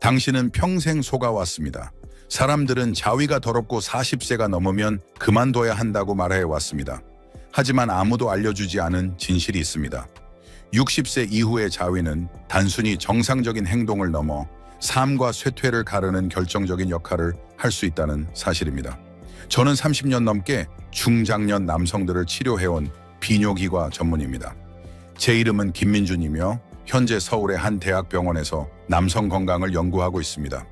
당신은 평생 속아왔습니다. 사람들은 자위가 더럽고 40세가 넘으면 그만둬야 한다고 말해 왔습니다. 하지만 아무도 알려주지 않은 진실이 있습니다. 60세 이후의 자위는 단순히 정상적인 행동을 넘어 삶과 쇠퇴를 가르는 결정적인 역할을 할 수 있다는 사실입니다. 저는 30년 넘게 중장년 남성들을 치료해온 비뇨기과 전문의입니다. 제 이름은 김민준이며 현재 서울의 한 대학병원에서 남성 건강을 연구하고 있습니다.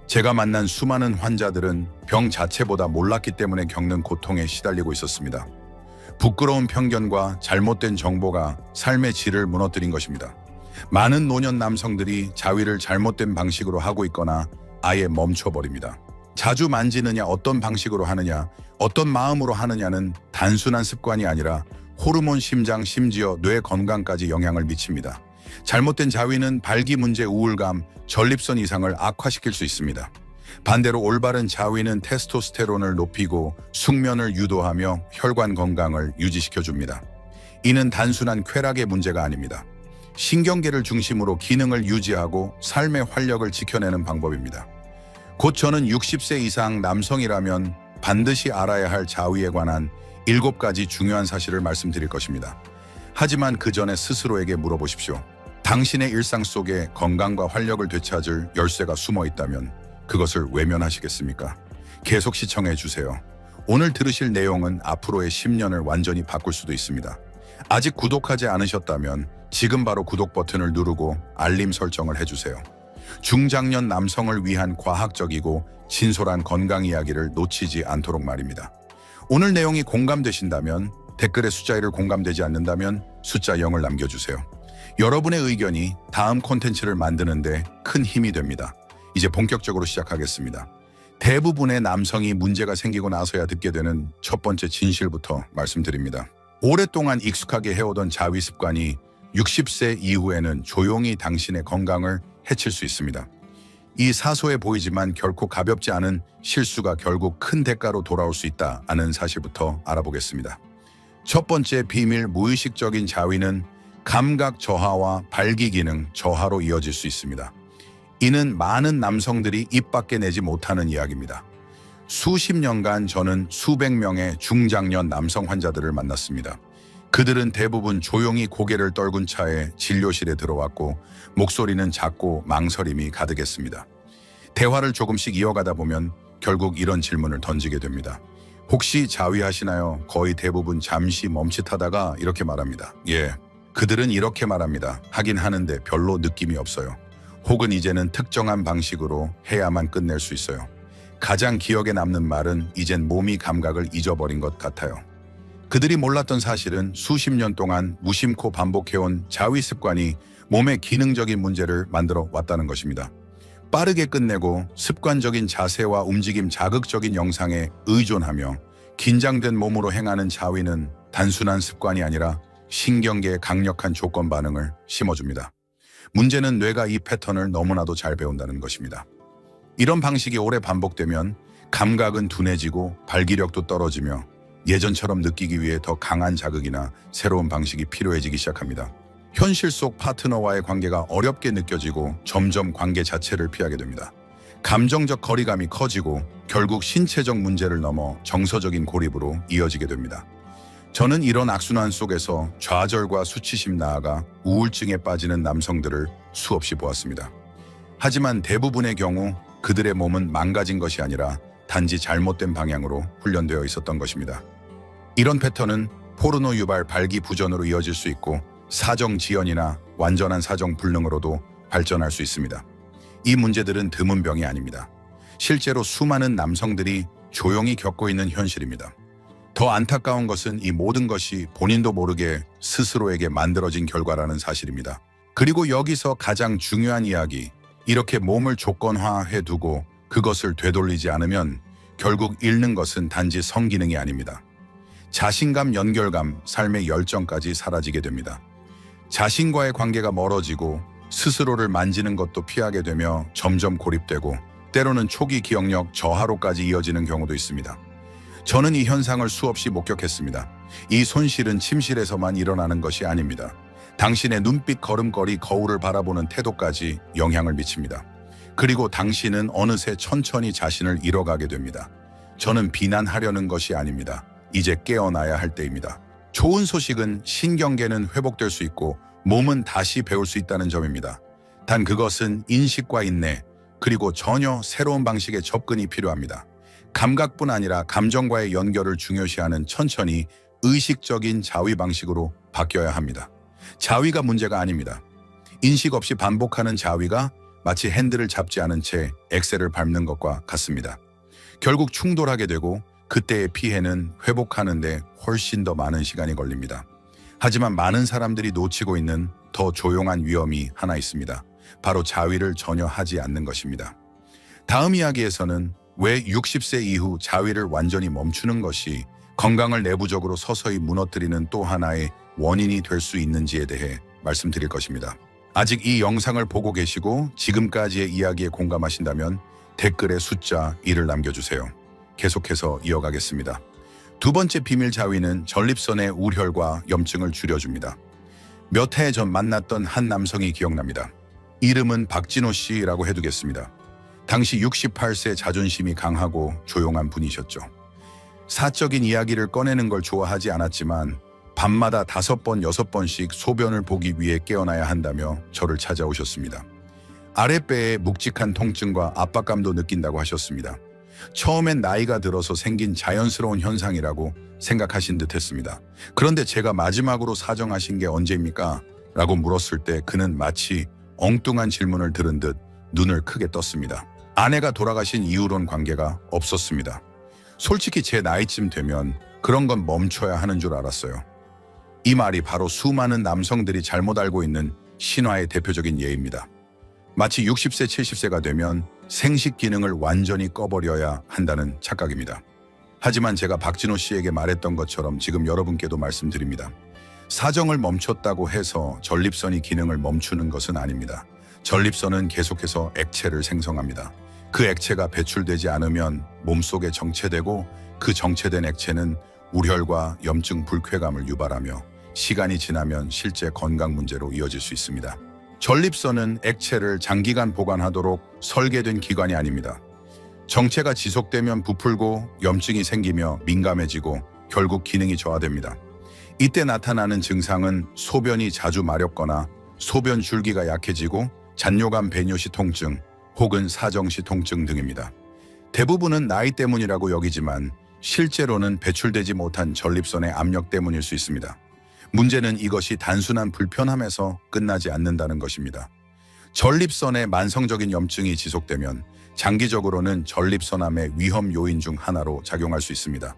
제가 만난 수많은 환자들은 병 자체보다 몰랐기 때문에 겪는 고통에 시달리고 있었습니다. 부끄러운 편견과 잘못된 정보가 삶의 질을 무너뜨린 것입니다. 많은 노년 남성들이 자위를 잘못된 방식으로 하고 있거나 아예 멈춰버립니다. 자주 만지느냐, 어떤 방식으로 하느냐, 어떤 마음으로 하느냐는 단순한 습관이 아니라 호르몬, 심장, 심지어 뇌 건강까지 영향을 미칩니다. 잘못된 자위는 발기 문제, 우울감, 전립선 이상을 악화시킬 수 있습니다. 반대로 올바른 자위는 테스토스테론을 높이고 숙면을 유도하며 혈관 건강을 유지시켜줍니다. 이는 단순한 쾌락의 문제가 아닙니다. 신경계를 중심으로 기능을 유지하고 삶의 활력을 지켜내는 방법입니다. 곧 저는 60세 이상 남성이라면 반드시 알아야 할 자위에 관한 7가지 중요한 사실을 말씀드릴 것입니다. 하지만 그 전에 스스로에게 물어보십시오. 당신의 일상 속에 건강과 활력을 되찾을 열쇠가 숨어 있다면 그것을 외면하시겠습니까? 계속 시청해 주세요. 오늘 들으실 내용은 앞으로의 10년을 완전히 바꿀 수도 있습니다. 아직 구독하지 않으셨다면 지금 바로 구독 버튼을 누르고 알림 설정을 해주세요. 중장년 남성을 위한 과학적이고 진솔한 건강 이야기를 놓치지 않도록 말입니다. 오늘 내용이 공감되신다면 댓글에 숫자 1을 공감되지 않는다면 숫자 0을 남겨주세요. 여러분의 의견이 다음 콘텐츠를 만드는데 큰 힘이 됩니다. 이제 본격적으로 시작하겠습니다. 대부분의 남성이 문제가 생기고 나서야 듣게 되는 첫 번째 진실부터 말씀드립니다. 오랫동안 익숙하게 해오던 자위 습관이 60세 이후에는 조용히 당신의 건강을 해칠 수 있습니다. 이 사소해 보이지만 결코 가볍지 않은 실수가 결국 큰 대가로 돌아올 수 있다는 사실부터 알아보겠습니다. 첫 번째 비밀, 무의식적인 자위는 감각 저하와 발기 기능 저하로 이어질 수 있습니다. 이는 많은 남성들이 입 밖에 내지 못하는 이야기입니다. 수십 년간 저는 수백 명의 중장년 남성 환자들을 만났습니다. 그들은 대부분 조용히 고개를 떨군 차에 진료실에 들어왔고 목소리는 작고 망설임이 가득했습니다. 대화를 조금씩 이어가다 보면 결국 이런 질문을 던지게 됩니다. 혹시 자위하시나요? 거의 대부분 잠시 멈칫하다가 이렇게 말합니다. 예, 그들은 이렇게 말합니다. 하긴 하는데 별로 느낌이 없어요. 혹은 이제는 특정한 방식으로 해야만 끝낼 수 있어요. 가장 기억에 남는 말은 이젠 몸이 감각을 잊어버린 것 같아요. 그들이 몰랐던 사실은 수십 년 동안 무심코 반복해온 자위 습관이 몸의 기능적인 문제를 만들어 왔다는 것입니다. 빠르게 끝내고 습관적인 자세와 움직임, 자극적인 영상에 의존하며 긴장된 몸으로 행하는 자위는 단순한 습관이 아니라 신경계의 강력한 조건 반응을 심어줍니다. 문제는 뇌가 이 패턴을 너무나도 잘 배운다는 것입니다. 이런 방식이 오래 반복되면 감각은 둔해지고 발기력도 떨어지며 예전처럼 느끼기 위해 더 강한 자극이나 새로운 방식이 필요해지기 시작합니다. 현실 속 파트너와의 관계가 어렵게 느껴지고 점점 관계 자체를 피하게 됩니다. 감정적 거리감이 커지고 결국 신체적 문제를 넘어 정서적인 고립으로 이어지게 됩니다. 저는 이런 악순환 속에서 좌절과 수치심, 나아가 우울증에 빠지는 남성들을 수없이 보았습니다. 하지만 대부분의 경우 그들의 몸은 망가진 것이 아니라 단지 잘못된 방향으로 훈련되어 있었던 것입니다. 이런 패턴은 포르노 유발 발기부전으로 이어질 수 있고 사정지연이나 완전한 사정불능으로도 발전할 수 있습니다. 이 문제들은 드문 병이 아닙니다. 실제로 수많은 남성들이 조용히 겪고 있는 현실입니다. 더 안타까운 것은 이 모든 것이 본인도 모르게 스스로에게 만들어진 결과라는 사실입니다. 그리고 여기서 가장 중요한 이야기, 이렇게 몸을 조건화해 두고 그것을 되돌리지 않으면 결국 잃는 것은 단지 성기능이 아닙니다. 자신감, 연결감, 삶의 열정까지 사라지게 됩니다. 자신과의 관계가 멀어지고 스스로를 만지는 것도 피하게 되며 점점 고립되고 때로는 초기 기억력 저하로까지 이어지는 경우도 있습니다. 저는 이 현상을 수없이 목격했습니다. 이 손실은 침실에서만 일어나는 것이 아닙니다. 당신의 눈빛, 걸음걸이, 거울을 바라보는 태도까지 영향을 미칩니다. 그리고 당신은 어느새 천천히 자신을 잃어가게 됩니다. 저는 비난하려는 것이 아닙니다. 이제 깨어나야 할 때입니다. 좋은 소식은 신경계는 회복될 수 있고 몸은 다시 배울 수 있다는 점입니다. 단 그것은 인식과 인내, 그리고 전혀 새로운 방식의 접근이 필요합니다. 감각뿐 아니라 감정과의 연결을 중요시하는 천천히 의식적인 자위 방식으로 바뀌어야 합니다. 자위가 문제가 아닙니다. 인식 없이 반복하는 자위가 마치 핸들을 잡지 않은 채 엑셀을 밟는 것과 같습니다. 결국 충돌하게 되고 그때의 피해는 회복하는 데 훨씬 더 많은 시간이 걸립니다. 하지만 많은 사람들이 놓치고 있는 더 조용한 위험이 하나 있습니다. 바로 자위를 전혀 하지 않는 것입니다. 다음 이야기에서는 왜 60세 이후 자위를 완전히 멈추는 것이 건강을 내부적으로 서서히 무너뜨리는 또 하나의 원인이 될 수 있는지에 대해 말씀드릴 것입니다. 아직 이 영상을 보고 계시고 지금까지의 이야기에 공감하신다면 댓글에 숫자 1을 남겨주세요. 계속해서 이어가겠습니다. 두 번째 비밀 자위는 전립선의 우혈과 염증을 줄여줍니다. 몇 해 전 만났던 한 남성이 기억납니다. 이름은 박진호 씨라고 해두겠습니다. 당시 68세 자존심이 강하고 조용한 분이셨죠. 사적인 이야기를 꺼내는 걸 좋아하지 않았지만 밤마다 5번, 6번씩 소변을 보기 위해 깨어나야 한다며 저를 찾아오셨습니다. 아랫배에 묵직한 통증과 압박감도 느낀다고 하셨습니다. 처음엔 나이가 들어서 생긴 자연스러운 현상이라고 생각하신 듯 했습니다. 그런데 제가 마지막으로 사정하신 게 언제입니까? 라고 물었을 때 그는 마치 엉뚱한 질문을 들은 듯 눈을 크게 떴습니다. 아내가 돌아가신 이후론 관계가 없었습니다. 솔직히 제 나이쯤 되면 그런 건 멈춰야 하는 줄 알았어요. 이 말이 바로 수많은 남성들이 잘못 알고 있는 신화의 대표적인 예입니다. 마치 60세, 70세가 되면 생식 기능을 완전히 꺼버려야 한다는 착각입니다. 하지만 제가 박진호 씨에게 말했던 것처럼 지금 여러분께도 말씀드립니다. 사정을 멈췄다고 해서 전립선이 기능을 멈추는 것은 아닙니다. 전립선은 계속해서 액체를 생성합니다. 그 액체가 배출되지 않으면 몸속에 정체되고 그 정체된 액체는 우혈과 염증 불쾌감을 유발하며 시간이 지나면 실제 건강 문제로 이어질 수 있습니다. 전립선은 액체를 장기간 보관하도록 설계된 기관이 아닙니다. 정체가 지속되면 부풀고 염증이 생기며 민감해지고 결국 기능이 저하됩니다. 이때 나타나는 증상은 소변이 자주 마렵거나 소변 줄기가 약해지고 잔뇨감 배뇨시 통증 혹은 사정시 통증 등입니다. 대부분은 나이 때문이라고 여기지만 실제로는 배출되지 못한 전립선의 압력 때문일 수 있습니다. 문제는 이것이 단순한 불편함에서 끝나지 않는다는 것입니다. 전립선의 만성적인 염증이 지속되면 장기적으로는 전립선암의 위험 요인 중 하나로 작용할 수 있습니다.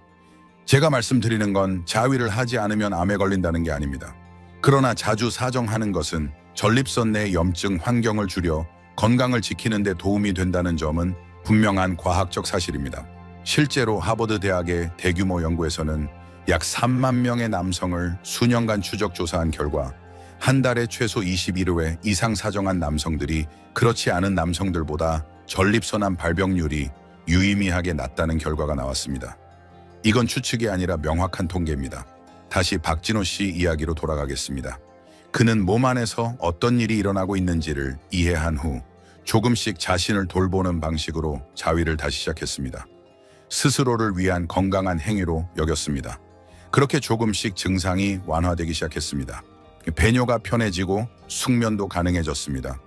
제가 말씀드리는 건 자위를 하지 않으면 암에 걸린다는 게 아닙니다. 그러나 자주 사정하는 것은 전립선 내 염증 환경을 줄여 건강을 지키는 데 도움이 된다는 점은 분명한 과학적 사실입니다. 실제로 하버드 대학의 대규모 연구에서는 약 3만 명의 남성을 수년간 추적 조사한 결과 한 달에 최소 21회 이상 사정한 남성들이 그렇지 않은 남성들보다 전립선암 발병률이 유의미하게 낮다는 결과가 나왔습니다. 이건 추측이 아니라 명확한 통계입니다. 다시 박진호 씨 이야기로 돌아가겠습니다. 그는 몸 안에서 어떤 일이 일어나고 있는지를 이해한 후 조금씩 자신을 돌보는 방식으로 자위를 다시 시작했습니다. 스스로를 위한 건강한 행위로 여겼습니다. 그렇게 조금씩 증상이 완화되기 시작했습니다. 배뇨가 편해지고 숙면도 가능해졌습니다.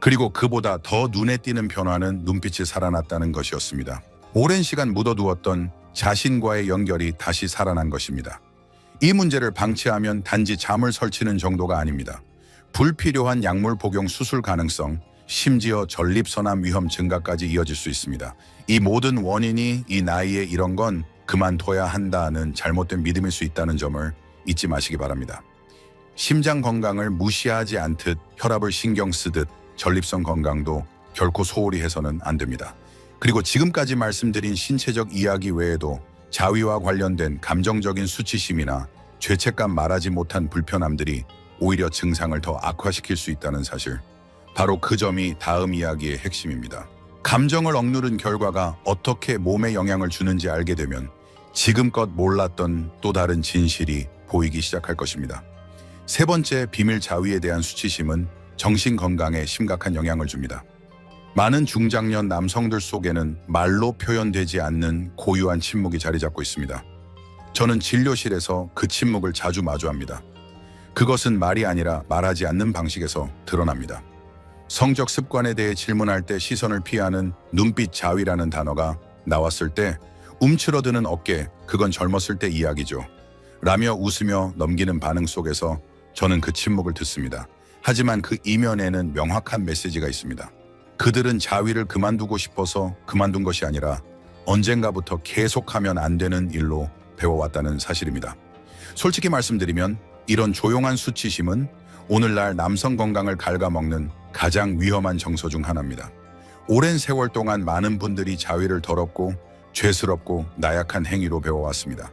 그리고 그보다 더 눈에 띄는 변화는 눈빛이 살아났다는 것이었습니다. 오랜 시간 묻어두었던 자신과의 연결이 다시 살아난 것입니다. 이 문제를 방치하면 단지 잠을 설치는 정도가 아닙니다. 불필요한 약물 복용 수술 가능성, 심지어 전립선암 위험 증가까지 이어질 수 있습니다. 이 모든 원인이 이 나이에 이런 건 그만둬야 한다는 잘못된 믿음일 수 있다는 점을 잊지 마시기 바랍니다. 심장 건강을 무시하지 않듯 혈압을 신경 쓰듯 전립선 건강도 결코 소홀히 해서는 안 됩니다. 그리고 지금까지 말씀드린 신체적 이야기 외에도 자위와 관련된 감정적인 수치심이나 죄책감 말하지 못한 불편함들이 오히려 증상을 더 악화시킬 수 있다는 사실. 바로 그 점이 다음 이야기의 핵심입니다. 감정을 억누른 결과가 어떻게 몸에 영향을 주는지 알게 되면 지금껏 몰랐던 또 다른 진실이 보이기 시작할 것입니다. 세 번째 비밀 자위에 대한 수치심은 정신 건강에 심각한 영향을 줍니다. 많은 중장년 남성들 속에는 말로 표현되지 않는 고유한 침묵이 자리 잡고 있습니다. 저는 진료실에서 그 침묵을 자주 마주합니다. 그것은 말이 아니라 말하지 않는 방식에서 드러납니다. 성적 습관에 대해 질문할 때 시선을 피하는 눈빛 자위라는 단어가 나왔을 때 움츠러드는 어깨, 그건 젊었을 때 이야기죠. 라며 웃으며 넘기는 반응 속에서 저는 그 침묵을 듣습니다. 하지만 그 이면에는 명확한 메시지가 있습니다. 그들은 자위를 그만두고 싶어서 그만둔 것이 아니라 언젠가부터 계속하면 안 되는 일로 배워왔다는 사실입니다. 솔직히 말씀드리면 이런 조용한 수치심은 오늘날 남성 건강을 갉아먹는 가장 위험한 정서 중 하나입니다. 오랜 세월 동안 많은 분들이 자위를 더럽고 죄스럽고 나약한 행위로 배워왔습니다.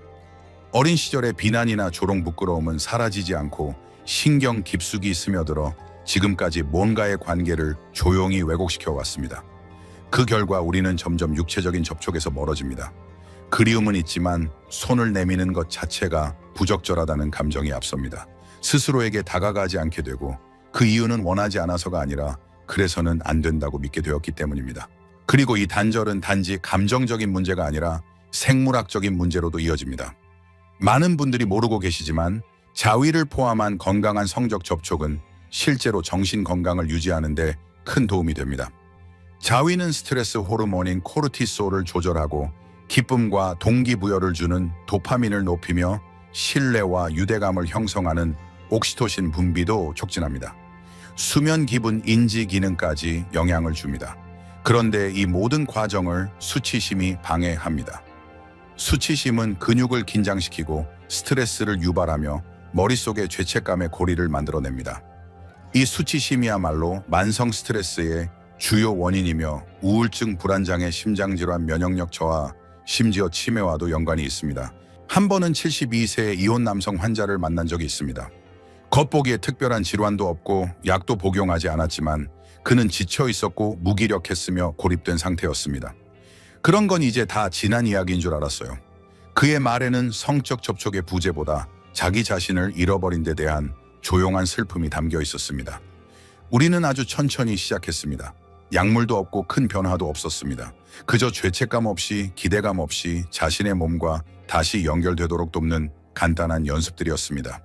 어린 시절의 비난이나 조롱 부끄러움은 사라지지 않고 신경 깊숙이 스며들어 지금까지 뭔가의 관계를 조용히 왜곡시켜 왔습니다. 그 결과 우리는 점점 육체적인 접촉에서 멀어집니다. 그리움은 있지만 손을 내미는 것 자체가 부적절하다는 감정이 앞섭니다. 스스로에게 다가가지 않게 되고 그 이유는 원하지 않아서가 아니라 그래서는 안 된다고 믿게 되었기 때문입니다. 그리고 이 단절은 단지 감정적인 문제가 아니라 생물학적인 문제로도 이어집니다. 많은 분들이 모르고 계시지만 자위를 포함한 건강한 성적 접촉은 실제로 정신 건강을 유지하는 데 큰 도움이 됩니다. 자위는 스트레스 호르몬인 코르티솔을 조절하고 기쁨과 동기부여를 주는 도파민을 높이며 신뢰와 유대감을 형성하는 옥시토신 분비도 촉진합니다. 수면 기분 인지 기능까지 영향을 줍니다. 그런데 이 모든 과정을 수치심이 방해합니다. 수치심은 근육을 긴장시키고 스트레스를 유발하며 머릿속에 죄책감의 고리를 만들어냅니다. 이 수치심이야말로 만성 스트레스의 주요 원인이며 우울증, 불안장애, 심장질환, 면역력 저하, 심지어 치매와도 연관이 있습니다. 한 번은 72세의 이혼 남성 환자를 만난 적이 있습니다. 겉보기에 특별한 질환도 없고 약도 복용하지 않았지만 그는 지쳐 있었고 무기력했으며 고립된 상태였습니다. 그런 건 이제 다 지난 이야기인 줄 알았어요. 그의 말에는 성적 접촉의 부재보다 자기 자신을 잃어버린 데 대한 조용한 슬픔이 담겨 있었습니다. 우리는 아주 천천히 시작했습니다. 약물도 없고 큰 변화도 없었습니다. 그저 죄책감 없이 기대감 없이 자신의 몸과 다시 연결되도록 돕는 간단한 연습들이었습니다.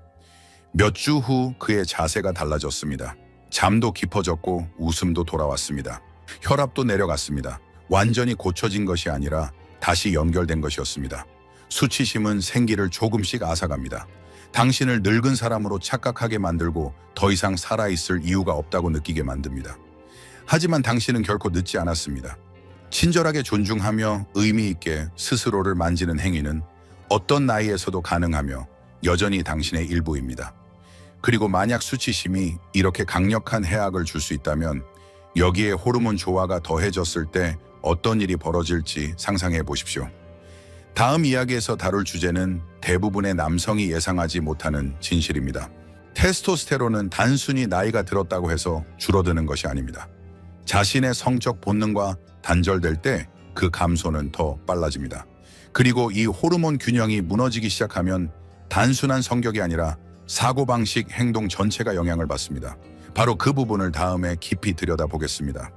몇 주 후 그의 자세가 달라졌습니다. 잠도 깊어졌고 웃음도 돌아왔습니다. 혈압도 내려갔습니다. 완전히 고쳐진 것이 아니라 다시 연결된 것이었습니다. 수치심은 생기를 조금씩 앗아갑니다. 당신을 늙은 사람으로 착각하게 만들고 더 이상 살아있을 이유가 없다고 느끼게 만듭니다. 하지만 당신은 결코 늦지 않았습니다. 친절하게 존중하며 의미 있게 스스로를 만지는 행위는 어떤 나이에서도 가능하며 여전히 당신의 일부입니다. 그리고 만약 수치심이 이렇게 강력한 해악을 줄 수 있다면 여기에 호르몬 조화가 더해졌을 때 어떤 일이 벌어질지 상상해 보십시오. 다음 이야기에서 다룰 주제는 대부분의 남성이 예상하지 못하는 진실입니다. 테스토스테론은 단순히 나이가 들었다고 해서 줄어드는 것이 아닙니다. 자신의 성적 본능과 단절될 때 그 감소는 더 빨라집니다. 그리고 이 호르몬 균형이 무너지기 시작하면 단순한 성격이 아니라 사고방식, 행동 전체가 영향을 받습니다. 바로 그 부분을 다음에 깊이 들여다보겠습니다.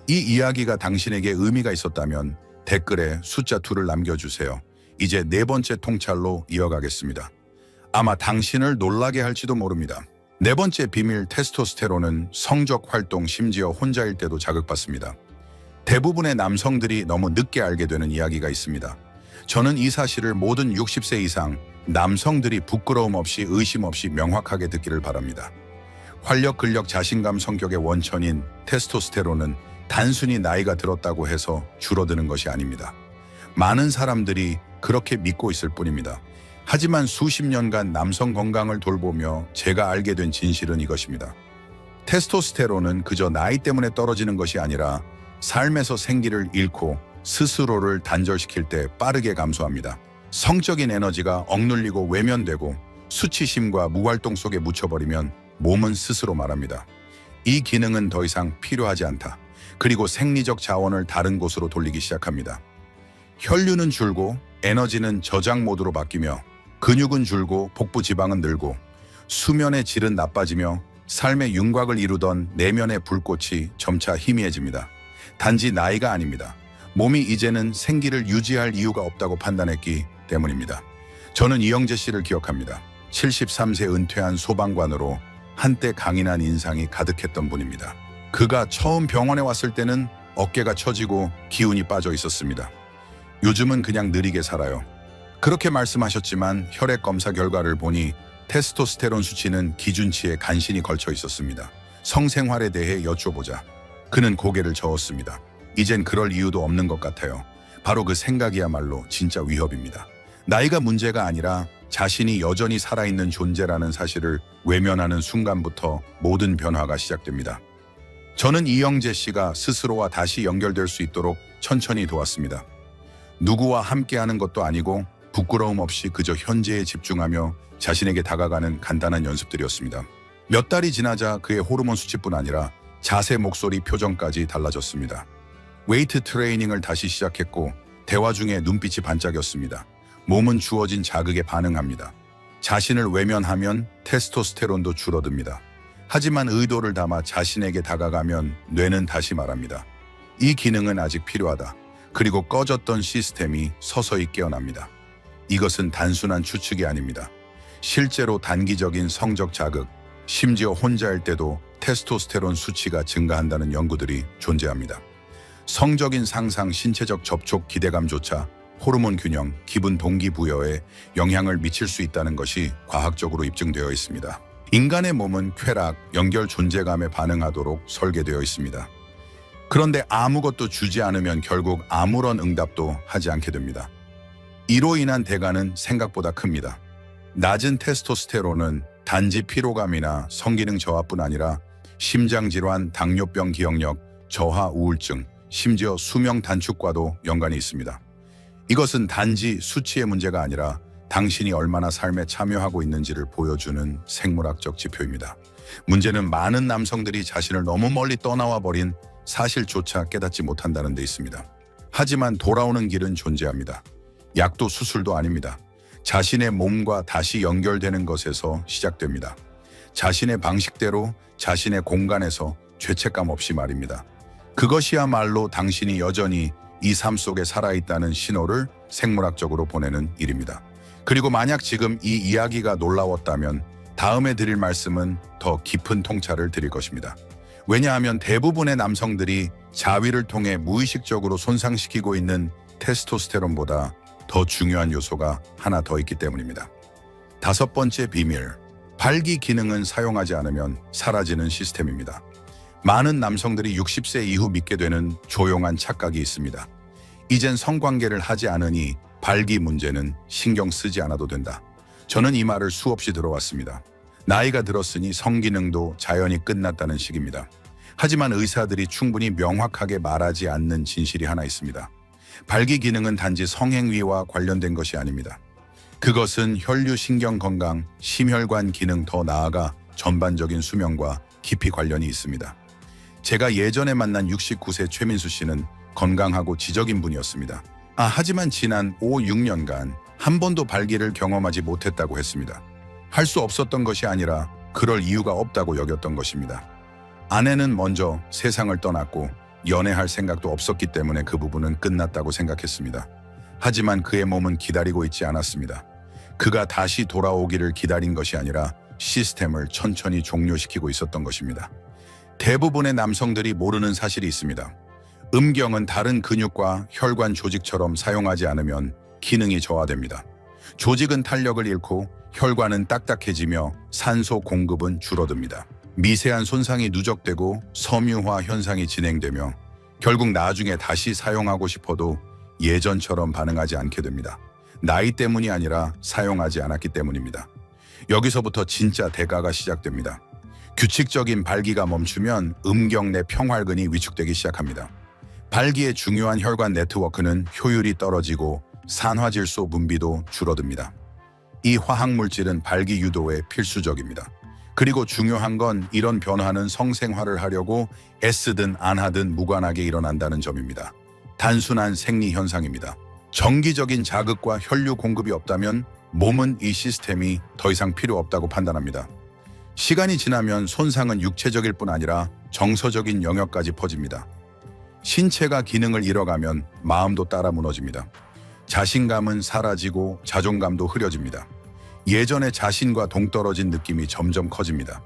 이 이야기가 당신에게 의미가 있었다면 댓글에 숫자 2를 남겨주세요. 이제 네 번째 통찰로 이어가겠습니다. 아마 당신을 놀라게 할지도 모릅니다. 네 번째 비밀, 테스토스테론은 성적 활동, 심지어 혼자일 때도 자극받습니다. 대부분의 남성들이 너무 늦게 알게 되는 이야기가 있습니다. 저는 이 사실을 모든 60세 이상 남성들이 부끄러움 없이 의심 없이 명확하게 듣기를 바랍니다. 활력, 근력, 자신감, 성격의 원천인 테스토스테론은 단순히 나이가 들었다고 해서 줄어드는 것이 아닙니다. 많은 사람들이 그렇게 믿고 있을 뿐입니다. 하지만 수십 년간 남성 건강을 돌보며 제가 알게 된 진실은 이것입니다. 테스토스테론은 그저 나이 때문에 떨어지는 것이 아니라 삶에서 생기를 잃고 스스로를 단절시킬 때 빠르게 감소합니다. 성적인 에너지가 억눌리고 외면되고 수치심과 무활동 속에 묻혀버리면 몸은 스스로 말합니다. 이 기능은 더 이상 필요하지 않다. 그리고 생리적 자원을 다른 곳으로 돌리기 시작합니다. 혈류는 줄고 에너지는 저장 모드로 바뀌며 근육은 줄고 복부 지방은 늘고 수면의 질은 나빠지며 삶의 윤곽을 이루던 내면의 불꽃이 점차 희미해집니다. 단지 나이가 아닙니다. 몸이 이제는 생기를 유지할 이유가 없다고 판단했기 때문입니다. 저는 이영재 씨를 기억합니다. 73세 은퇴한 소방관으로 한때 강인한 인상이 가득했던 분입니다. 그가 처음 병원에 왔을 때는 어깨가 처지고 기운이 빠져 있었습니다. 요즘은 그냥 느리게 살아요. 그렇게 말씀하셨지만 혈액 검사 결과를 보니 테스토스테론 수치는 기준치에 간신히 걸쳐 있었습니다. 성생활에 대해 여쭤보자 그는 고개를 저었습니다. 이젠 그럴 이유도 없는 것 같아요. 바로 그 생각이야말로 진짜 위협입니다. 나이가 문제가 아니라 자신이 여전히 살아있는 존재라는 사실을 외면하는 순간부터 모든 변화가 시작됩니다. 저는 이영재 씨가 스스로와 다시 연결될 수 있도록 천천히 도왔습니다. 누구와 함께하는 것도 아니고 부끄러움 없이 그저 현재에 집중하며 자신에게 다가가는 간단한 연습들이었습니다. 몇 달이 지나자 그의 호르몬 수치뿐 아니라 자세, 목소리, 표정까지 달라졌습니다. 웨이트 트레이닝을 다시 시작했고 대화 중에 눈빛이 반짝였습니다. 몸은 주어진 자극에 반응합니다. 자신을 외면하면 테스토스테론도 줄어듭니다. 하지만 의도를 담아 자신에게 다가가면 뇌는 다시 말합니다. 이 기능은 아직 필요하다. 그리고 꺼졌던 시스템이 서서히 깨어납니다. 이것은 단순한 추측이 아닙니다. 실제로 단기적인 성적 자극, 심지어 혼자일 때도 테스토스테론 수치가 증가한다는 연구들이 존재합니다. 성적인 상상, 신체적 접촉, 기대감조차 호르몬 균형, 기분 동기부여에 영향을 미칠 수 있다는 것이 과학적으로 입증되어 있습니다. 인간의 몸은 쾌락, 연결, 존재감에 반응하도록 설계되어 있습니다. 그런데 아무것도 주지 않으면 결국 아무런 응답도 하지 않게 됩니다. 이로 인한 대가는 생각보다 큽니다. 낮은 테스토스테론은 단지 피로감이나 성기능 저하뿐 아니라 심장질환, 당뇨병, 기억력, 저하, 우울증, 심지어 수명 단축과도 연관이 있습니다. 이것은 단지 수치의 문제가 아니라 당신이 얼마나 삶에 참여하고 있는지를 보여주는 생물학적 지표입니다. 문제는 많은 남성들이 자신을 너무 멀리 떠나와 버린 사실조차 깨닫지 못한다는 데 있습니다. 하지만 돌아오는 길은 존재합니다. 약도 수술도 아닙니다. 자신의 몸과 다시 연결되는 것에서 시작됩니다. 자신의 방식대로, 자신의 공간에서 죄책감 없이 말입니다. 그것이야말로 당신이 여전히 이 삶 속에 살아있다는 신호를 생물학적으로 보내는 일입니다. 그리고 만약 지금 이 이야기가 놀라웠다면 다음에 드릴 말씀은 더 깊은 통찰을 드릴 것입니다. 왜냐하면 대부분의 남성들이 자위를 통해 무의식적으로 손상시키고 있는 테스토스테론보다 더 중요한 요소가 하나 더 있기 때문입니다. 5번째 비밀, 발기 기능은 사용하지 않으면 사라지는 시스템입니다. 많은 남성들이 60세 이후 믿게 되는 조용한 착각이 있습니다. 이젠 성관계를 하지 않으니 발기 문제는 신경 쓰지 않아도 된다. 저는 이 말을 수없이 들어왔습니다. 나이가 들었으니 성기능도 자연히 끝났다는 식입니다. 하지만 의사들이 충분히 명확하게 말하지 않는 진실이 하나 있습니다. 발기 기능은 단지 성행위와 관련된 것이 아닙니다. 그것은 혈류, 신경 건강, 심혈관 기능, 더 나아가 전반적인 수명과 깊이 관련이 있습니다. 제가 예전에 만난 69세 최민수 씨는 건강하고 지적인 분이었습니다. 하지만 지난 5, 6년간 한 번도 발기를 경험하지 못했다고 했습니다. 할 수 없었던 것이 아니라 그럴 이유가 없다고 여겼던 것입니다. 아내는 먼저 세상을 떠났고 연애할 생각도 없었기 때문에 그 부분은 끝났다고 생각했습니다. 하지만 그의 몸은 기다리고 있지 않았습니다. 그가 다시 돌아오기를 기다린 것이 아니라 시스템을 천천히 종료시키고 있었던 것입니다. 대부분의 남성들이 모르는 사실이 있습니다. 음경은 다른 근육과 혈관 조직처럼 사용하지 않으면 기능이 저하됩니다. 조직은 탄력을 잃고 혈관은 딱딱해지며 산소 공급은 줄어듭니다. 미세한 손상이 누적되고 섬유화 현상이 진행되며 결국 나중에 다시 사용하고 싶어도 예전처럼 반응하지 않게 됩니다. 나이 때문이 아니라 사용하지 않았기 때문입니다. 여기서부터 진짜 대가가 시작됩니다. 규칙적인 발기가 멈추면 음경 내 평활근이 위축되기 시작합니다. 발기의 중요한 혈관 네트워크는 효율이 떨어지고 산화질소 분비도 줄어듭니다. 이 화학물질은 발기 유도에 필수적입니다. 그리고 중요한 건 이런 변화는 성생활을 하려고 애쓰든 안 하든 무관하게 일어난다는 점입니다. 단순한 생리 현상입니다. 정기적인 자극과 혈류 공급이 없다면 몸은 이 시스템이 더 이상 필요 없다고 판단합니다. 시간이 지나면 손상은 육체적일 뿐 아니라 정서적인 영역까지 퍼집니다. 신체가 기능을 잃어가면 마음도 따라 무너집니다. 자신감은 사라지고 자존감도 흐려집니다. 예전의 자신과 동떨어진 느낌이 점점 커집니다.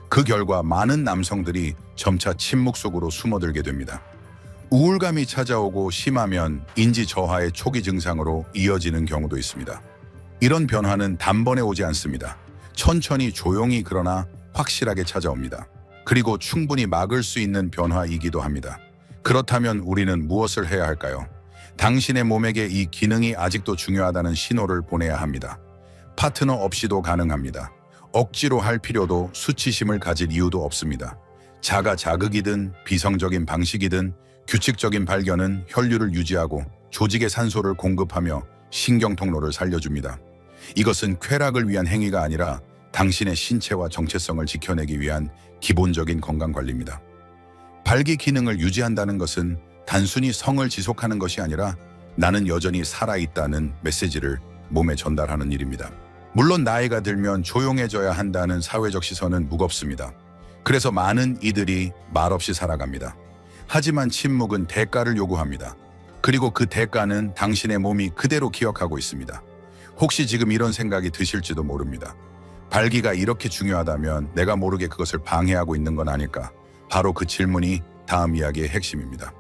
그 결과 많은 남성들이 점차 침묵 속으로 숨어들게 됩니다. 우울감이 찾아오고 심하면 인지 저하의 초기 증상으로 이어지는 경우도 있습니다. 이런 변화는 단번에 오지 않습니다. 천천히 조용히 그러나 확실하게 찾아옵니다. 그리고 충분히 막을 수 있는 변화이기도 합니다. 그렇다면 우리는 무엇을 해야 할까요? 당신의 몸에게 이 기능이 아직도 중요하다는 신호를 보내야 합니다. 파트너 없이도 가능합니다. 억지로 할 필요도 수치심을 가질 이유도 없습니다. 자극이든 비성적인 방식이든 규칙적인 발견은 혈류를 유지하고 조직의 산소를 공급하며 신경통로를 살려줍니다. 이것은 쾌락을 위한 행위가 아니라 당신의 신체와 정체성을 지켜내기 위한 기본적인 건강관리입니다. 발기 기능을 유지한다는 것은 단순히 성을 지속하는 것이 아니라 나는 여전히 살아있다는 메시지를 몸에 전달하는 일입니다. 물론 나이가 들면 조용해져야 한다는 사회적 시선은 무겁습니다. 그래서 많은 이들이 말없이 살아갑니다. 하지만 침묵은 대가를 요구합니다. 그리고 그 대가는 당신의 몸이 그대로 기억하고 있습니다. 혹시 지금 이런 생각이 드실지도 모릅니다. 발기가 이렇게 중요하다면 내가 모르게 그것을 방해하고 있는 건 아닐까? 바로 그 질문이 다음 이야기의 핵심입니다.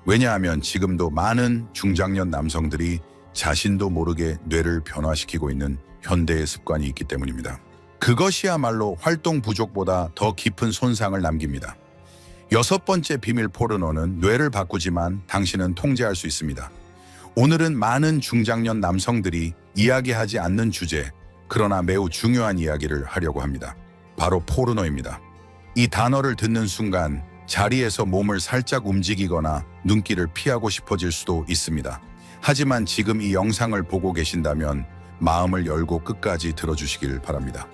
왜냐하면 지금도 많은 중장년 남성들이 자신도 모르게 뇌를 변화시키고 있는 현대의 습관이 있기 때문입니다. 그것이야말로 활동 부족보다 더 깊은 손상을 남깁니다. 6번째 비밀 포르노는 뇌를 바꾸지만 당신은 통제할 수 있습니다. 오늘은 많은 중장년 남성들이 이야기하지 않는 주제, 그러나 매우 중요한 이야기를 하려고 합니다. 바로 포르노입니다. 이 단어를 듣는 순간 자리에서 몸을 살짝 움직이거나 눈길을 피하고 싶어질 수도 있습니다. 하지만 지금 이 영상을 보고 계신다면 마음을 열고 끝까지 들어주시길 바랍니다.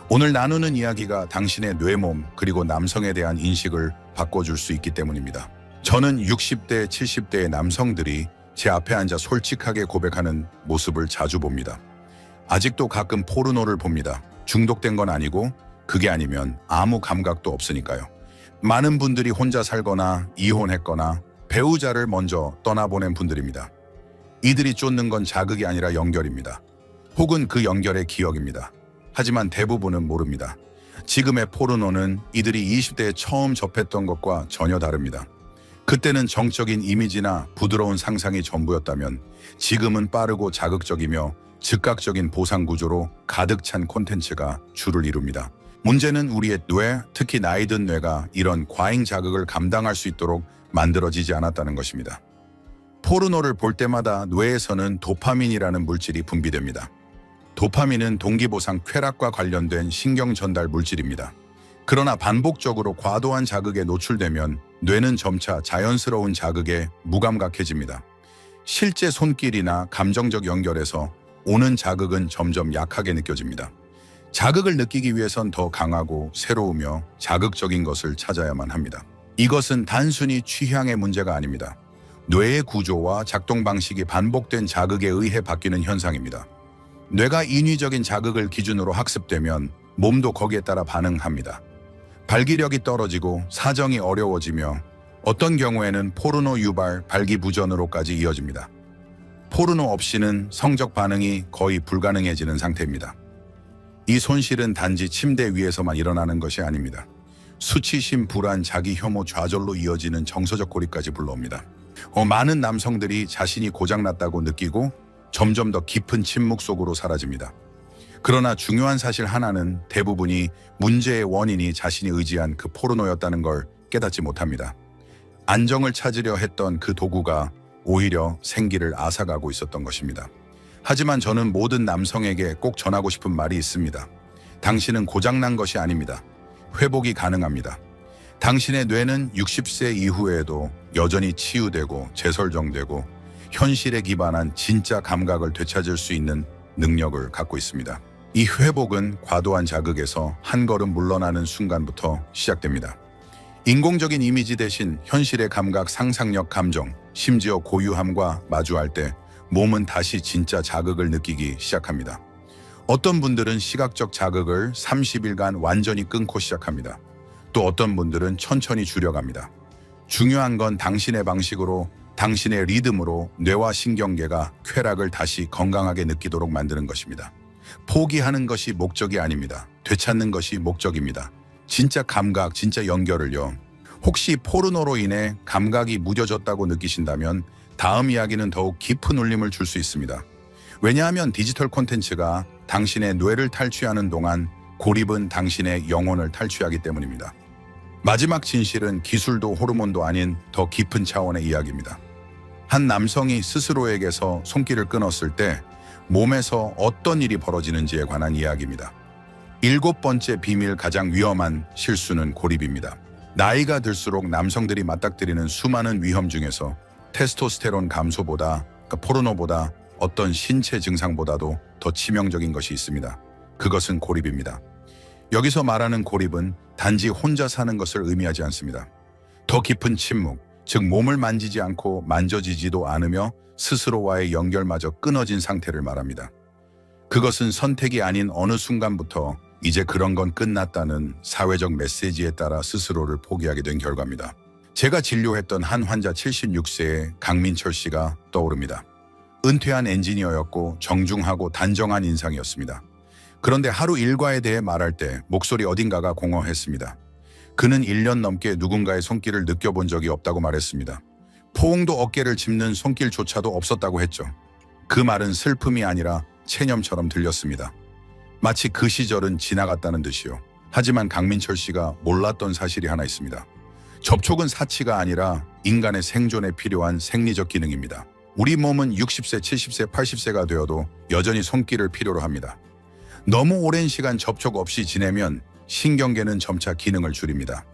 오늘 나누는 이야기가 당신의 뇌몸 그리고 남성에 대한 인식을 바꿔줄 수 있기 때문입니다. 저는 60대, 70대의 남성들이 제 앞에 앉아 솔직하게 고백하는 모습을 자주 봅니다. 아직도 가끔 포르노를 봅니다. 중독된 건 아니고 그게 아니면 아무 감각도 없으니까요. 많은 분들이 혼자 살거나 이혼했거나 배우자를 먼저 떠나보낸 분들입니다. 이들이 쫓는 건 자극이 아니라 연결입니다. 혹은 그 연결의 기억입니다. 하지만 대부분은 모릅니다. 지금의 포르노는 이들이 20대에 처음 접했던 것과 전혀 다릅니다. 그때는 정적인 이미지나 부드러운 상상이 전부였다면 지금은 빠르고 자극적이며 즉각적인 보상 구조로 가득 찬 콘텐츠가 주를 이룹니다. 문제는 우리의 뇌, 특히 나이 든 뇌가 이런 과잉 자극을 감당할 수 있도록 만들어지지 않았다는 것입니다. 포르노를 볼 때마다 뇌에서는 도파민이라는 물질이 분비됩니다. 도파민은 동기보상 쾌락과 관련된 신경 전달 물질입니다. 그러나 반복적으로 과도한 자극에 노출되면 뇌는 점차 자연스러운 자극에 무감각해집니다. 실제 손길이나 감정적 연결에서 오는 자극은 점점 약하게 느껴집니다. 자극을 느끼기 위해선 더 강하고 새로우며 자극적인 것을 찾아야만 합니다. 이것은 단순히 취향의 문제가 아닙니다. 뇌의 구조와 작동 방식이 반복된 자극에 의해 바뀌는 현상입니다. 뇌가 인위적인 자극을 기준으로 학습되면 몸도 거기에 따라 반응합니다. 발기력이 떨어지고 사정이 어려워지며 어떤 경우에는 포르노 유발, 발기부전으로까지 이어집니다. 포르노 없이는 성적 반응이 거의 불가능해지는 상태입니다. 이 손실은 단지 침대 위에서만 일어나는 것이 아닙니다. 수치심, 불안, 자기 혐오, 좌절로 이어지는 정서적 고립까지 불러옵니다. 많은 남성들이 자신이 고장났다고 느끼고 점점 더 깊은 침묵 속으로 사라집니다. 그러나 중요한 사실 하나는 대부분이 문제의 원인이 자신이 의지한 그 포르노였다는 걸 깨닫지 못합니다. 안정을 찾으려 했던 그 도구가 오히려 생기를 앗아가고 있었던 것입니다. 하지만 저는 모든 남성에게 꼭 전하고 싶은 말이 있습니다. 당신은 고장난 것이 아닙니다. 회복이 가능합니다. 당신의 뇌는 60세 이후에도 여전히 치유되고 재설정되고 현실에 기반한 진짜 감각을 되찾을 수 있는 능력을 갖고 있습니다. 이 회복은 과도한 자극에서 한 걸음 물러나는 순간부터 시작됩니다. 인공적인 이미지 대신 현실의 감각, 상상력, 감정, 심지어 고유함과 마주할 때 몸은 다시 진짜 자극을 느끼기 시작합니다. 어떤 분들은 시각적 자극을 30일간 완전히 끊고 시작합니다. 또 어떤 분들은 천천히 줄여갑니다. 중요한 건 당신의 방식으로, 당신의 리듬으로 뇌와 신경계가 쾌락을 다시 건강하게 느끼도록 만드는 것입니다. 포기하는 것이 목적이 아닙니다. 되찾는 것이 목적입니다. 진짜 감각, 진짜 연결을요. 혹시 포르노로 인해 감각이 무뎌졌다고 느끼신다면 다음 이야기는 더욱 깊은 울림을 줄 수 있습니다. 왜냐하면 디지털 콘텐츠가 당신의 뇌를 탈취하는 동안 고립은 당신의 영혼을 탈취하기 때문입니다. 마지막 진실은 기술도 호르몬도 아닌 더 깊은 차원의 이야기입니다. 한 남성이 스스로에게서 손길을 끊었을 때 몸에서 어떤 일이 벌어지는지에 관한 이야기입니다. 7번째 비밀, 가장 위험한 실수는 고립입니다. 나이가 들수록 남성들이 맞닥뜨리는 수많은 위험 중에서 테스토스테론 감소보다, 포르노보다, 어떤 신체 증상보다도 더 치명적인 것이 있습니다. 그것은 고립입니다. 여기서 말하는 고립은 단지 혼자 사는 것을 의미하지 않습니다. 더 깊은 침묵, 즉 몸을 만지지 않고 만져지지도 않으며 스스로와의 연결마저 끊어진 상태를 말합니다. 그것은 선택이 아닌 어느 순간부터 이제 그런 건 끝났다는 사회적 메시지에 따라 스스로를 포기하게 된 결과입니다. 제가 진료했던 한 환자 76세의 강민철 씨가 떠오릅니다. 은퇴한 엔지니어였고 정중하고 단정한 인상이었습니다. 그런데 하루 일과에 대해 말할 때 목소리 어딘가가 공허했습니다. 그는 1년 넘게 누군가의 손길을 느껴본 적이 없다고 말했습니다. 포옹도 어깨를 짚는 손길조차도 없었다고 했죠. 그 말은 슬픔이 아니라 체념처럼 들렸습니다. 마치 그 시절은 지나갔다는 듯이요. 하지만 강민철 씨가 몰랐던 사실이 하나 있습니다. 접촉은 사치가 아니라 인간의 생존에 필요한 생리적 기능입니다. 우리 몸은 60세, 70세, 80세가 되어도 여전히 손길을 필요로 합니다. 너무 오랜 시간 접촉 없이 지내면 신경계는 점차 기능을 줄입니다.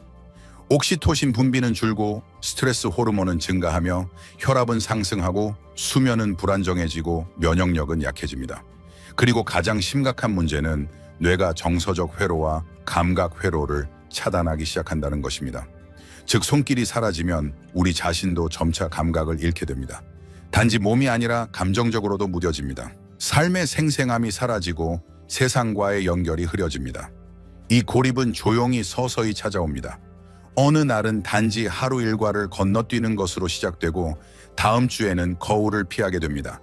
옥시토신 분비는 줄고 스트레스 호르몬은 증가하며 혈압은 상승하고 수면은 불안정해지고 면역력은 약해집니다. 그리고 가장 심각한 문제는 뇌가 정서적 회로와 감각 회로를 차단하기 시작한다는 것입니다. 즉 손길이 사라지면 우리 자신도 점차 감각을 잃게 됩니다. 단지 몸이 아니라 감정적으로도 무뎌집니다. 삶의 생생함이 사라지고 세상과의 연결이 흐려집니다. 이 고립은 조용히 서서히 찾아옵니다. 어느 날은 단지 하루 일과를 건너뛰는 것으로 시작되고 다음 주에는 거울을 피하게 됩니다.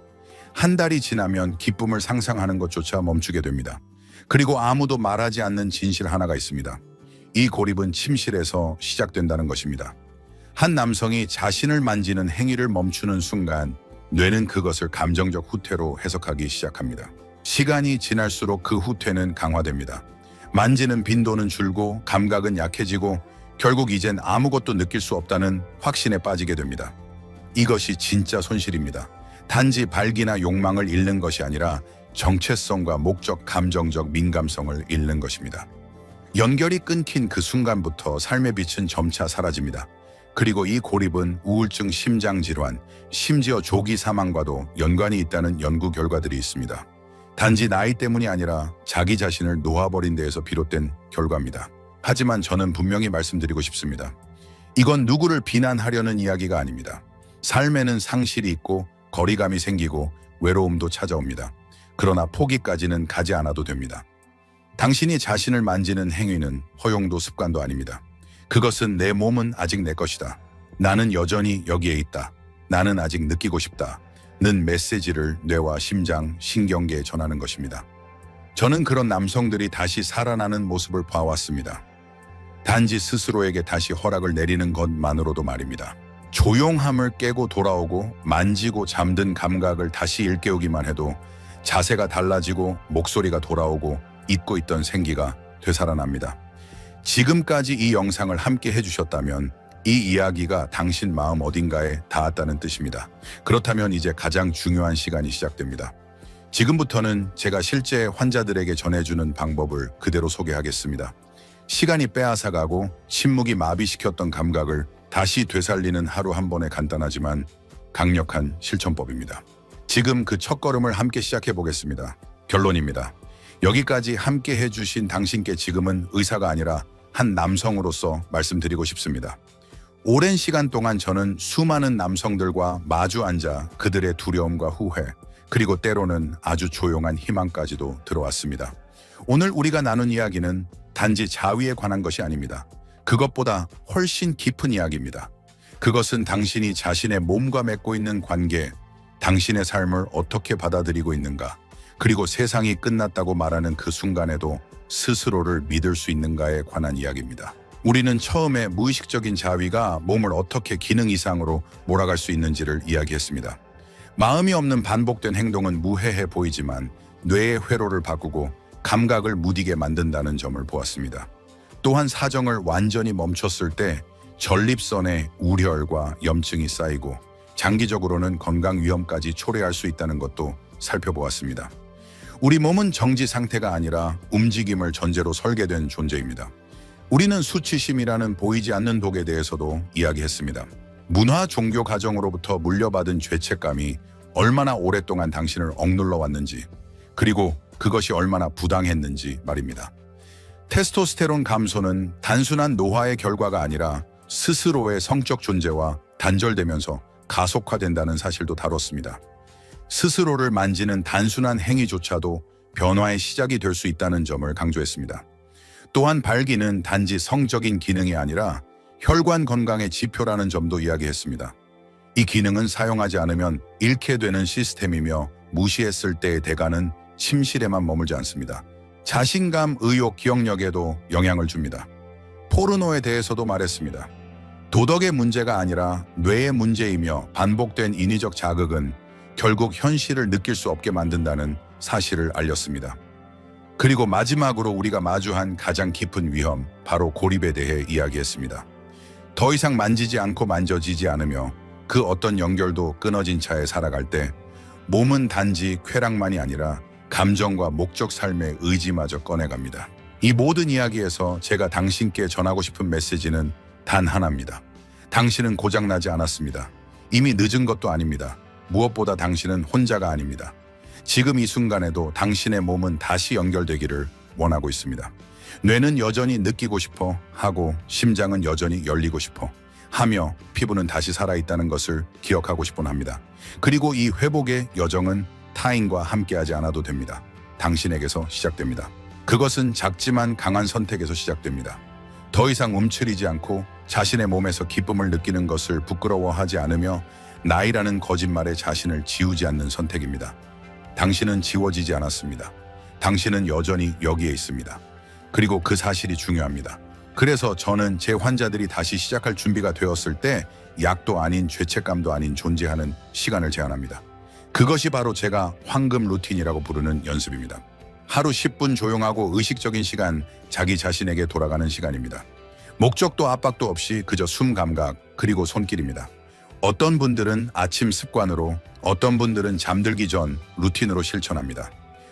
한 달이 지나면 기쁨을 상상하는 것조차 멈추게 됩니다. 그리고 아무도 말하지 않는 진실 하나가 있습니다. 이 고립은 침실에서 시작된다는 것입니다. 한 남성이 자신을 만지는 행위를 멈추는 순간 뇌는 그것을 감정적 후퇴로 해석하기 시작합니다. 시간이 지날수록 그 후퇴는 강화됩니다. 만지는 빈도는 줄고 감각은 약해지고 결국 이젠 아무것도 느낄 수 없다는 확신에 빠지게 됩니다. 이것이 진짜 손실입니다. 단지 발기나 욕망을 잃는 것이 아니라 정체성과 목적, 감정적 민감성을 잃는 것입니다. 연결이 끊긴 그 순간부터 삶의 빛은 점차 사라집니다. 그리고 이 고립은 우울증, 심장질환, 심지어 조기 사망과도 연관이 있다는 연구 결과들이 있습니다. 단지 나이 때문이 아니라 자기 자신을 놓아버린 데에서 비롯된 결과입니다. 하지만 저는 분명히 말씀드리고 싶습니다. 이건 누구를 비난하려는 이야기가 아닙니다. 삶에는 상실이 있고 거리감이 생기고 외로움도 찾아옵니다. 그러나 포기까지는 가지 않아도 됩니다. 당신이 자신을 만지는 행위는 허용도 습관도 아닙니다. 그것은 내 몸은 아직 내 것이다. 나는 여전히 여기에 있다. 나는 아직 느끼고 싶다. 는 메시지를 뇌와 심장, 신경계에 전하는 것입니다. 저는 그런 남성들이 다시 살아나는 모습을 봐왔습니다. 단지 스스로에게 다시 허락을 내리는 것만으로도 말입니다. 조용함을 깨고 돌아오고 만지고 잠든 감각을 다시 일깨우기만 해도 자세가 달라지고 목소리가 돌아오고 잊고 있던 생기가 되살아납니다. 지금까지 이 영상을 함께 해주셨다면 이 이야기가 당신 마음 어딘가에 닿았다는 뜻입니다. 그렇다면 이제 가장 중요한 시간이 시작됩니다. 지금부터는 제가 실제 환자들에게 전해주는 방법을 그대로 소개하겠습니다. 시간이 빼앗아가고 침묵이 마비시켰던 감각을 다시 되살리는 하루 한 번의 간단하지만 강력한 실천법입니다. 지금 그 첫걸음을 함께 시작해 보겠습니다. 결론입니다. 여기까지 함께 해주신 당신께 지금은 의사가 아니라 한 남성으로서 말씀드리고 싶습니다. 오랜 시간 동안 저는 수많은 남성들과 마주 앉아 그들의 두려움과 후회, 그리고 때로는 아주 조용한 희망까지도 들어왔습니다. 오늘 우리가 나눈 이야기는 단지 자위에 관한 것이 아닙니다. 그것보다 훨씬 깊은 이야기입니다. 그것은 당신이 자신의 몸과 맺고 있는 관계, 당신의 삶을 어떻게 받아들이고 있는가, 그리고 세상이 끝났다고 말하는 그 순간에도 스스로를 믿을 수 있는가에 관한 이야기입니다. 우리는 처음에 무의식적인 자위가 몸을 어떻게 기능 이상으로 몰아갈 수 있는지를 이야기했습니다. 마음이 없는 반복된 행동은 무해해 보이지만 뇌의 회로를 바꾸고 감각을 무디게 만든다는 점을 보았습니다. 또한 사정을 완전히 멈췄을 때 전립선에 우려열과 염증이 쌓이고 장기적으로는 건강 위험까지 초래할 수 있다는 것도 살펴보았습니다. 우리 몸은 정지 상태가 아니라 움직임을 전제로 설계된 존재입니다. 우리는 수치심이라는 보이지 않는 독에 대해서도 이야기했습니다. 문화 종교 가정으로부터 물려받은 죄책감이 얼마나 오랫동안 당신을 억눌러 왔는지, 그리고 그것이 얼마나 부당했는지 말입니다. 테스토스테론 감소는 단순한 노화의 결과가 아니라 스스로의 성적 존재와 단절되면서 가속화된다는 사실도 다뤘습니다. 스스로를 만지는 단순한 행위조차도 변화의 시작이 될 수 있다는 점을 강조했습니다. 또한 발기는 단지 성적인 기능이 아니라 혈관 건강의 지표라는 점도 이야기했습니다. 이 기능은 사용하지 않으면 잃게 되는 시스템이며 무시했을 때의 대가는 침실에만 머물지 않습니다. 자신감, 의욕, 기억력에도 영향을 줍니다. 포르노에 대해서도 말했습니다. 도덕의 문제가 아니라 뇌의 문제이며 반복된 인위적 자극은 결국 현실을 느낄 수 없게 만든다는 사실을 알렸습니다. 그리고 마지막으로 우리가 마주한 가장 깊은 위험, 바로 고립에 대해 이야기했습니다. 더 이상 만지지 않고 만져지지 않으며 그 어떤 연결도 끊어진 차에 살아갈 때 몸은 단지 쾌락만이 아니라 감정과 목적 삶의 의지마저 꺼내갑니다. 이 모든 이야기에서 제가 당신께 전하고 싶은 메시지는 단 하나입니다. 당신은 고장나지 않았습니다. 이미 늦은 것도 아닙니다. 무엇보다 당신은 혼자가 아닙니다. 지금 이 순간에도 당신의 몸은 다시 연결되기를 원하고 있습니다. 뇌는 여전히 느끼고 싶어 하고 심장은 여전히 열리고 싶어 하며 피부는 다시 살아있다는 것을 기억하고 싶곤 합니다. 그리고 이 회복의 여정은 타인과 함께하지 않아도 됩니다. 당신에게서 시작됩니다. 그것은 작지만 강한 선택에서 시작됩니다. 더 이상 움츠리지 않고 자신의 몸에서 기쁨을 느끼는 것을 부끄러워하지 않으며 나이라는 거짓말에 자신을 지우지 않는 선택입니다. 당신은 지워지지 않았습니다. 당신은 여전히 여기에 있습니다. 그리고 그 사실이 중요합니다. 그래서 저는 제 환자들이 다시 시작할 준비가 되었을 때 약도 아닌 죄책감도 아닌 존재하는 시간을 제안합니다. 그것이 바로 제가 황금 루틴이라고 부르는 연습입니다. 하루 10분 조용하고 의식적인 시간, 자기 자신에게 돌아가는 시간입니다. 목적도 압박도 없이 그저 숨 감각, 그리고 손길입니다. 어떤 분들은 아침 습관으로, 어떤 분들은 잠들기 전 루틴으로 실천합니다.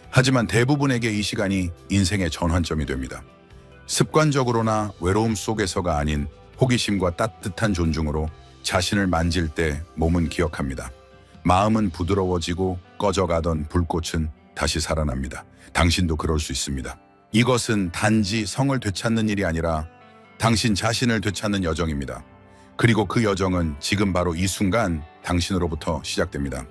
하지만 대부분에게 이 시간이 인생의 전환점이 됩니다. 습관적으로나 외로움 속에서가 아닌 호기심과 따뜻한 존중으로 자신을 만질 때 몸은 기억합니다. 마음은 부드러워지고 꺼져가던 불꽃은 다시 살아납니다. 당신도 그럴 수 있습니다. 이것은 단지 성을 되찾는 일이 아니라 당신 자신을 되찾는 여정입니다. 그리고 그 여정은 지금 바로 이 순간 당신으로부터 시작됩니다.